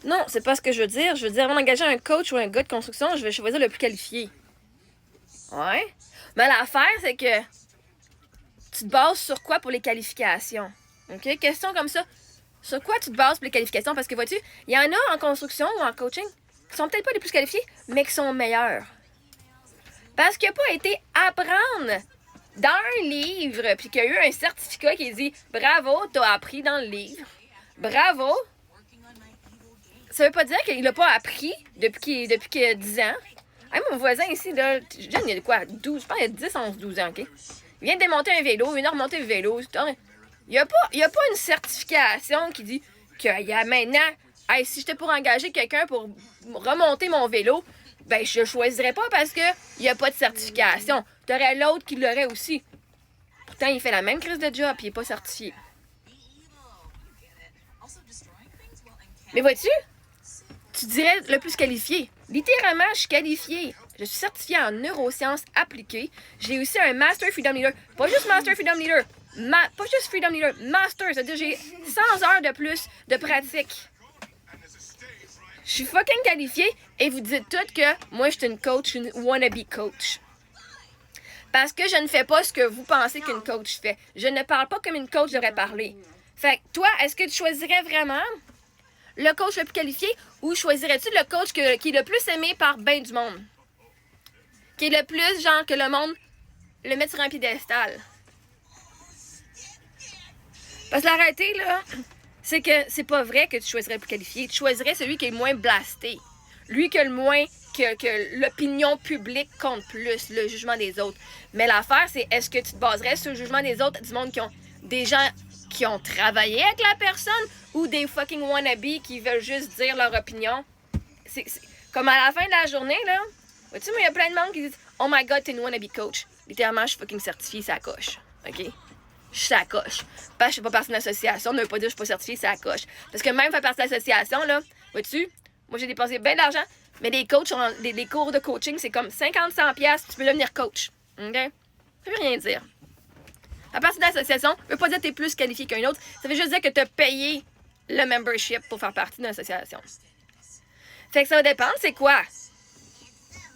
Non, c'est pas ce que je veux dire. Je veux dire, avant d'engager un coach ou un gars de construction, je vais choisir le plus qualifié. Ouais. Mais l'affaire, c'est que tu te bases sur quoi pour les qualifications? OK? Question comme ça. Sur quoi tu te bases pour les qualifications? Parce que vois-tu, il y en a en construction ou en coaching qui sont peut-être pas les plus qualifiés, mais qui sont meilleurs. Parce qu'il n'a pas été apprendre dans un livre, puis qu'il y a eu un certificat qui dit « Bravo, t'as appris dans le livre. Bravo. » Ça veut pas dire qu'il n'a pas appris depuis qu'il a 10 ans. Hey, mon voisin ici, là, jeune, il a quoi? 12, je pense qu'il a 10, 11, 12 ans, OK? Il vient de démonter un vélo, il vient de remonter le vélo. Il n'y a pas une certification qui dit qu'il y a maintenant, hey, si j'étais pour engager quelqu'un pour remonter mon vélo, ben je choisirais pas parce qu'il n'y a pas de certification. T'aurais l'autre qui l'aurait aussi. Pourtant, il fait la même crise de job et il n'est pas certifié. Mais vois-tu, tu dirais le plus qualifié. Littéralement, je suis qualifiée. Je suis certifiée en neurosciences appliquées. J'ai aussi un Master Freedom Leader. Pas juste Master Freedom Leader. Pas juste Freedom Leader. Master. C'est-à-dire que j'ai 100 heures de plus de pratique. Je suis fucking qualifiée et vous dites toutes que moi, je suis une coach, une wannabe coach. Parce que je ne fais pas ce que vous pensez qu'une coach fait. Je ne parle pas comme une coach devrait parler. Fait que toi, est-ce que tu choisirais vraiment le coach le plus qualifié ou choisirais-tu le coach qui est le plus aimé par ben du monde? Qui est le plus genre que le monde le met sur un piédestal? Parce que la réalité, là, c'est que c'est pas vrai que tu choisirais le plus qualifié. Tu choisirais celui qui est le moins blasté. Lui qui a le moins que l'opinion publique compte plus, le jugement des autres. Mais l'affaire, c'est est-ce que tu te baserais sur le jugement des autres, du monde qui ont des gens qui ont travaillé avec la personne ou des fucking wannabes qui veulent juste dire leur opinion? C'est comme à la fin de la journée, là, vois-tu, moi, il y a plein de monde qui disent « Oh my God, t'es une wannabe coach. » Littéralement, je suis fucking certifiée, ça coche. OK? Je suis à coche. Parce que je fais pas partie d'une association, ne veut pas dire que je suis pas certifiée, c'est à coche. Parce que même faire partie de l'association, là, vois-tu, moi j'ai dépensé bien d'argent, mais les coachs, les cours de coaching, c'est comme 50-100$, tu peux devenir coach. OK? Ça veut rien dire. À partir de l'association, ça veut pas dire que tu es plus qualifié qu'un autre, ça veut juste dire que tu as payé le membership pour faire partie d'une association. Fait que ça va dépendre, c'est quoi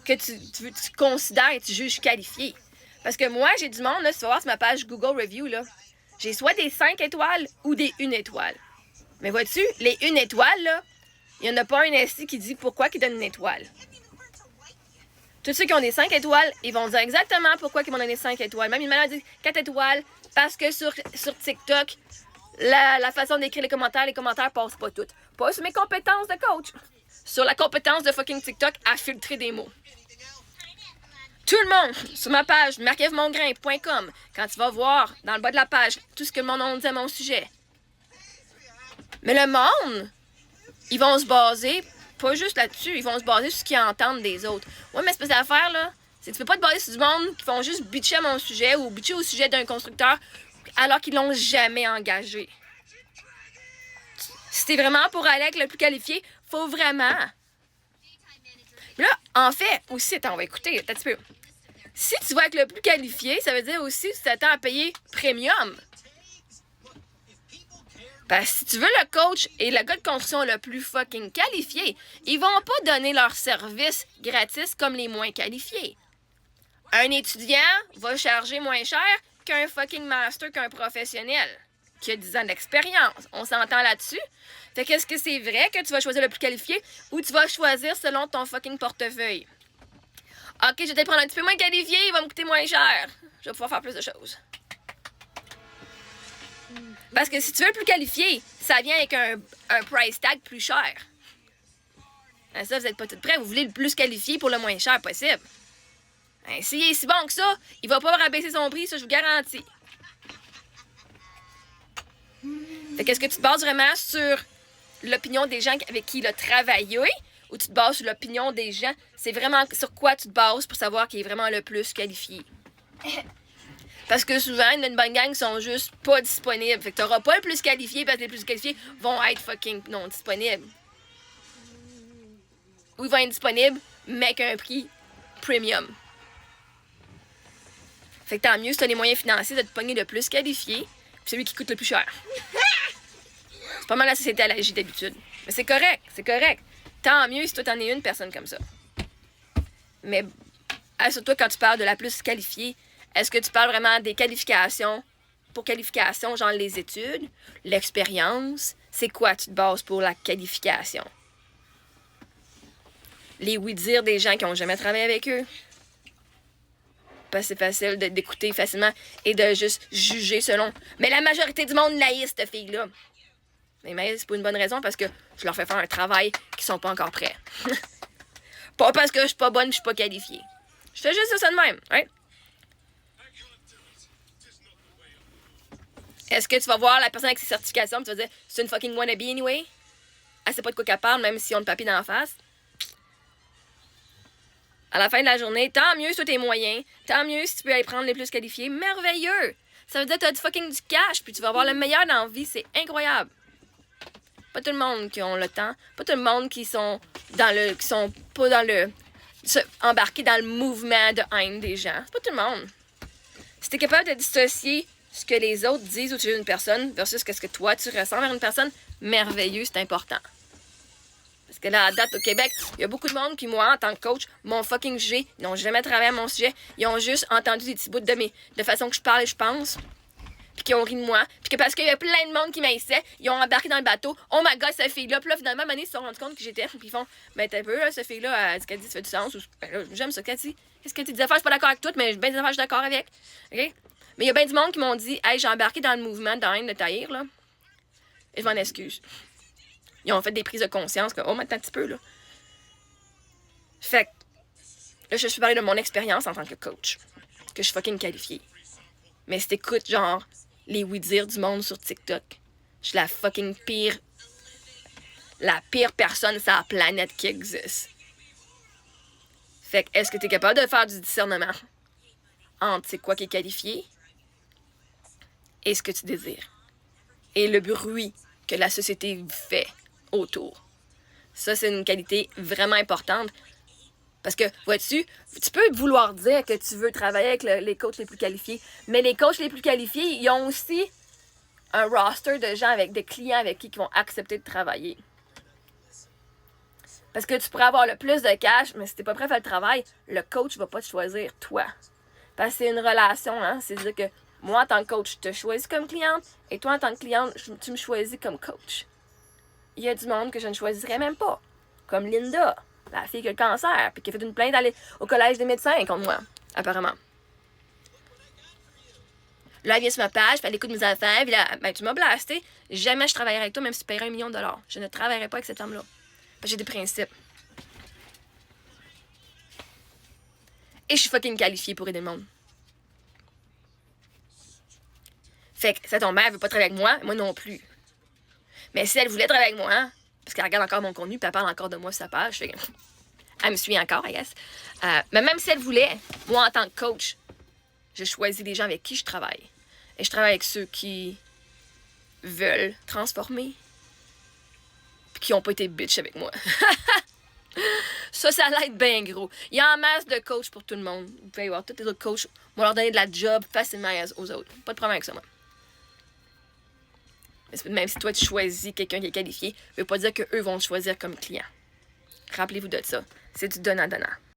que tu considères et tu juges qualifié. Parce que moi, j'ai du monde, là, tu vas voir sur ma page Google Review, là, j'ai soit des 5 étoiles ou des 1 étoile. Mais vois-tu, les 1 étoile, là, il n'y en a pas un ici qui dit pourquoi ils donnent une étoile. Tous ceux qui ont des 5 étoiles, ils vont dire exactement pourquoi ils m'ont donné 5 étoiles. Même une malade dit 4 étoiles, parce que sur TikTok, la façon d'écrire les commentaires passent pas toutes. Pas sur mes compétences de coach. Sur la compétence de fucking TikTok à filtrer des mots. Tout le monde, sur ma page marc-yves-mongrain.com, quand tu vas voir dans le bas de la page tout ce que le monde dit à mon sujet. Mais le monde, ils vont se baser, pas juste là-dessus, ils vont se baser sur ce qu'ils entendent des autres. Ouais, mais c'est pas cette affaire, là. C'est que tu peux pas te baser sur du monde qui font juste bitcher à mon sujet ou bitcher au sujet d'un constructeur alors qu'ils l'ont jamais engagé. Si t'es vraiment pour aller avec le plus qualifié, faut vraiment. Là, en fait, aussi, attends, on va écouter un petit peu. Si tu vas avec le plus qualifié, ça veut dire aussi que tu t'attends à payer premium. Parce que si tu veux le coach et le gars de construction le plus fucking qualifié, ils vont pas donner leur service gratis comme les moins qualifiés. Un étudiant va charger moins cher qu'un fucking master, qu'un professionnel qui a 10 ans d'expérience. On s'entend là-dessus? Fait qu'est-ce que c'est vrai que tu vas choisir le plus qualifié ou tu vas choisir selon ton fucking portefeuille? Ok, je vais peut-être prendre un petit peu moins qualifié, il va me coûter moins cher. Je vais pouvoir faire plus de choses. Parce que si tu veux le plus qualifié, ça vient avec un price tag plus cher. Ben ça, vous n'êtes pas tout prêts. Vous voulez le plus qualifié pour le moins cher possible. Ben, s'il est si bon que ça, il va pas rabaisser son prix, ça, je vous garantis. Fait qu'est-ce que tu te bases vraiment sur l'opinion des gens avec qui il a travaillé ou tu te bases sur l'opinion des gens? C'est vraiment sur quoi tu te bases pour savoir qui est vraiment le plus qualifié? Parce que souvent, il y a une bonne gang qui sont juste pas disponibles. Fait que t'auras pas le plus qualifié parce que les plus qualifiés vont être fucking non disponibles. Ou ils vont être disponibles, mais avec un prix premium. Fait que tant mieux si t'as les moyens financiers de te pogner le plus qualifié, puis celui qui coûte le plus cher. Pas mal la société elle agit d'habitude. Mais c'est correct, c'est correct. Tant mieux si toi t'en es une personne comme ça. Mais assure-toi quand tu parles de la plus qualifiée, est-ce que tu parles vraiment des qualifications pour qualification, genre les études, l'expérience? C'est quoi tu te bases pour la qualification? Les oui-dire des gens qui n'ont jamais travaillé avec eux? Parce que c'est facile d'écouter facilement et de juste juger selon. Mais la majorité du monde laïsse, cette fille-là. Mais c'est pour une bonne raison, parce que je leur fais faire un travail qui sont pas encore prêts. Pas parce que je suis pas bonne, je suis pas qualifiée. Je fais juste ça de même, hein? Est-ce que tu vas voir la personne avec ses certifications et tu vas dire c'est une fucking wannabe anyway? Elle sait pas de quoi qu'elle parle, même si on a le papier dans la face. À la fin de la journée, tant mieux sur tes moyens, tant mieux si tu peux aller prendre les plus qualifiés. Merveilleux! Ça veut dire que tu as du fucking du cash, puis tu vas avoir le meilleur dans la vie, c'est incroyable. Pas tout le monde qui ont le temps, pas tout le monde qui sont pas dans le embarqués dans le mouvement de haine des gens. C'est pas tout le monde. Si t'es capable de dissocier ce que les autres disent au sujet d'une personne versus ce que toi tu ressens vers une personne, merveilleux, c'est important. Parce que là, à date, au Québec, il y a beaucoup de monde qui, moi, en tant que coach, m'ont fucking jugé. Ils n'ont jamais travaillé à mon sujet. Ils ont juste entendu des petits bouts de façon que je parle et je pense. Puis qui ont ri de moi. Puis que parce qu'il y a plein de monde qui m'haïssait, ils ont embarqué dans le bateau. Oh my god, cette fille-là. Puis là, finalement, à ils se sont rendus compte que j'étais. Puis ils font, ben t'as peu, là, cette fille-là, elle dit qu'elle dit, ça fait du sens. Ben là, j'aime ça qu'elle dit. Qu'est-ce que tu dis affaires, je suis pas d'accord avec tout, mais ben des affaires, je suis d'accord avec. OK? Mais il y a bien du monde qui m'ont dit, hey, j'ai embarqué dans le mouvement de haine de Tahir, là. Et je m'en excuse. Ils ont fait des prises de conscience, que, oh, maintenant un petit peu, là. Fait que, là, je suis parler de mon expérience en tant que coach, que je suis fucking qualifiée. Mais si t'écoutes, genre, les oui-dire du monde sur TikTok, je suis la fucking la pire personne sur la planète qui existe. Fait que, est-ce que t'es capable de faire du discernement entre c'est quoi qui est qualifié et ce que tu désires? Et le bruit que la société fait autour. Ça, c'est une qualité vraiment importante. Parce que, vois-tu, tu peux vouloir dire que tu veux travailler avec les coachs les plus qualifiés, mais les coachs les plus qualifiés, ils ont aussi un roster de gens, avec des clients avec qui ils vont accepter de travailler. Parce que tu pourrais avoir le plus de cash, mais si t'es pas prêt à faire le travail, le coach va pas te choisir, toi. Parce que c'est une relation, hein. C'est-à-dire que moi, en tant que coach, je te choisis comme cliente, et toi, en tant que cliente, tu me choisis comme coach. Il y a du monde que je ne choisirais même pas. Comme Linda, la fille qui a le cancer, puis qui a fait une plainte au collège des médecins contre moi, apparemment. Là, elle vient sur ma page, puis elle écoute mes affaires, puis là, ben, tu m'as blasté. Jamais je travaillerai avec toi, même si tu paierais $1 million. Je ne travaillerai pas avec cet homme-là. Parce que j'ai des principes. Et je suis fucking qualifiée pour aider le monde. Fait que ça tombe bien, elle veut pas travailler avec moi non plus. Mais si elle voulait travailler avec moi, hein, parce qu'elle regarde encore mon contenu, puis elle parle encore de moi sur sa page, fait que elle me suit encore, I guess. Mais même si elle voulait, moi, en tant que coach, je choisis les gens avec qui je travaille. Et je travaille avec ceux qui veulent transformer, puis qui n'ont pas été bitch avec moi. Ça l'aide bien gros. Il y a en masse de coachs pour tout le monde. Vous pouvez voir, tous les autres coachs vont leur donner de la job facilement aux autres. Pas de problème avec ça, moi. Même si toi, tu choisis quelqu'un qui est qualifié, ça veut pas dire qu'eux vont te choisir comme client. Rappelez-vous de ça. C'est du donnant-donnant.